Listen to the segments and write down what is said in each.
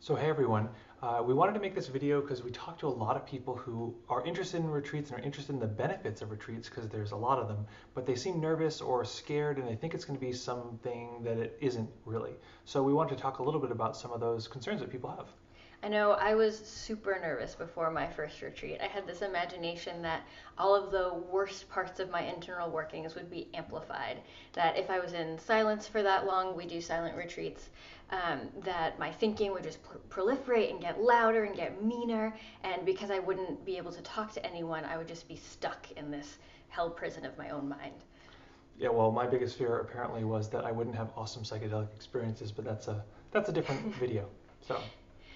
So hey everyone, we wanted to make this video because we talked to a lot of people who are interested in retreats and are interested in the benefits of retreats because there's a lot of them, but they seem nervous or scared and they think it's going to be something that it isn't really. So we wanted to talk a little bit about some of those concerns that people have. I know I was super nervous before my first retreat. I had this imagination that all of the worst parts of my internal workings would be amplified. That if I was in silence for that long, we do silent retreats, that my thinking would just proliferate and get louder and get meaner. And because I wouldn't be able to talk to anyone, I would just be stuck in this hell prison of my own mind. Yeah, well, my biggest fear apparently was that I wouldn't have awesome psychedelic experiences, but that's a different video.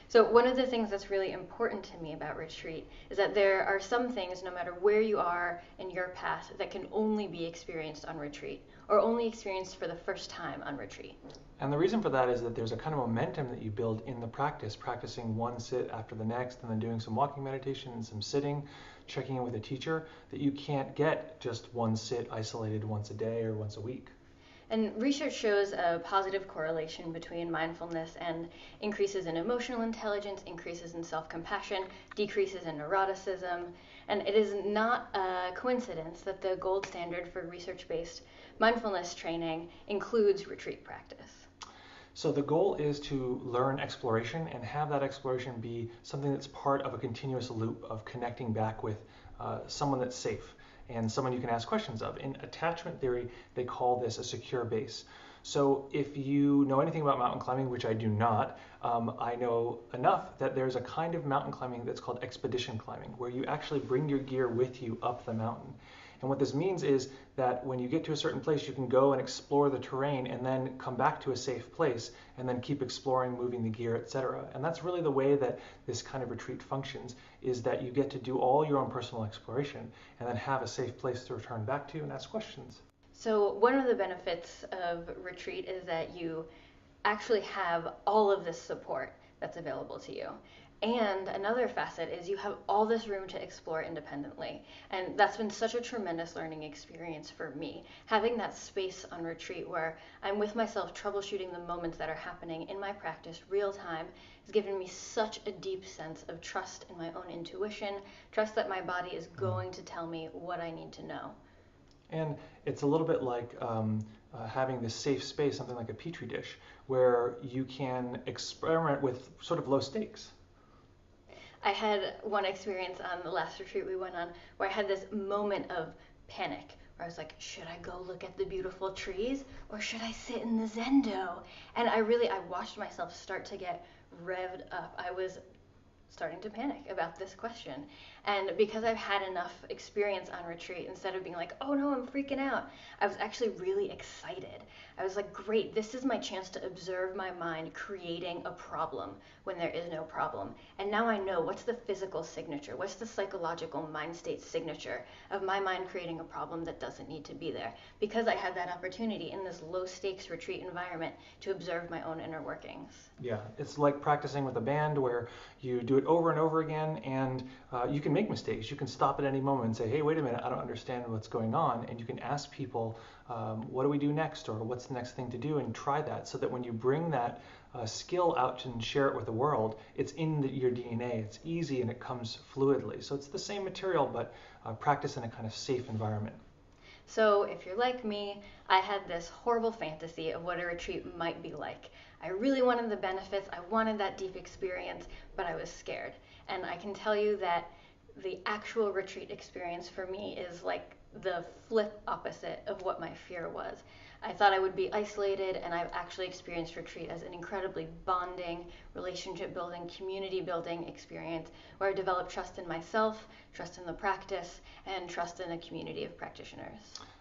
So one of the things that's really important to me about retreat is that there are some things, no matter where you are in your path, that can only be experienced on retreat, or only experienced for the first time on retreat. And the reason for that is that there's a kind of momentum that you build in the practice, practicing one sit after the next, and then doing some walking meditation and some sitting, checking in with a teacher, that you can't get just one sit isolated once a day or once a week. And research shows a positive correlation between mindfulness and increases in emotional intelligence, increases in self-compassion, decreases in neuroticism. And it is not a coincidence that the gold standard for research-based mindfulness training includes retreat practice. So the goal is to learn exploration and have that exploration be something that's part of a continuous loop of connecting back with someone that's safe and someone you can ask questions of. In attachment theory, they call this a secure base. So if you know anything about mountain climbing, which I do not, I know enough that there's a kind of mountain climbing that's called expedition climbing, where you actually bring your gear with you up the mountain. And what this means is that when you get to a certain place, you can go and explore the terrain and then come back to a safe place and then keep exploring, moving the gear, etc. And that's really the way that this kind of retreat functions, is that you get to do all your own personal exploration and then have a safe place to return back to and ask questions. So one of the benefits of retreat is that you actually have all of this support that's available to you. And another facet is you have all this room to explore independently. And that's been such a tremendous learning experience for me. Having that space on retreat where I'm with myself troubleshooting the moments that are happening in my practice real time has given me such a deep sense of trust in my own intuition, trust that my body is going to tell me what I need to know. And it's a little bit like having this safe space, something like a petri dish, where you can experiment with sort of low stakes. I had one experience on the last retreat we went on where I had this moment of panic where I was like, should I go look at the beautiful trees or should I sit in the Zendo? And I watched myself start to get revved up. I was starting to panic about this question. And because I've had enough experience on retreat, instead of being like, oh no, I'm freaking out, I was actually really excited. I was like, great, this is my chance to observe my mind creating a problem when there is no problem. And now I know what's the physical signature, what's the psychological mind state signature of my mind creating a problem that doesn't need to be there. Because I had that opportunity in this low stakes retreat environment to observe my own inner workings. Yeah, it's like practicing with a band where you do it over and over again, and you can make mistakes. You can stop at any moment and say, hey, wait a minute, I don't understand what's going on. And you can ask people, what do we do next? Or what's the next thing to do? And try that so that when you bring that skill out and share it with the world, it's in your DNA. It's easy and it comes fluidly. So it's the same material, but practice in a kind of safe environment. So if you're like me, I had this horrible fantasy of what a retreat might be like. I really wanted the benefits, I wanted that deep experience, but I was scared. And I can tell you that the actual retreat experience for me is like the flip opposite of what my fear was. I thought I would be isolated, and I've actually experienced retreat as an incredibly bonding, relationship building, community building experience where I developed trust in myself, trust in the practice, and trust in a community of practitioners.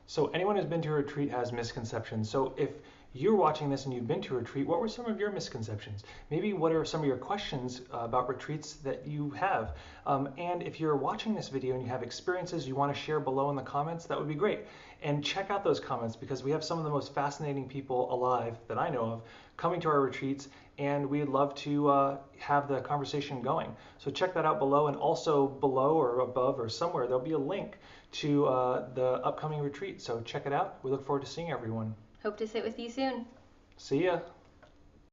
So anyone who's been to a retreat has misconceptions. So if you're watching this and you've been to a retreat, what were some of your misconceptions? Maybe what are some of your questions about retreats that you have? And if you're watching this video and you have experiences you want to share below in the comments, that would be great. And check out those comments because we have some of the most fascinating people alive that I know of coming to our retreats, and we'd love to have the conversation going. So check that out below, and also below or above or somewhere there'll be a link to the upcoming retreat. So check it out. We look forward to seeing everyone. Hope to sit with you soon. See ya.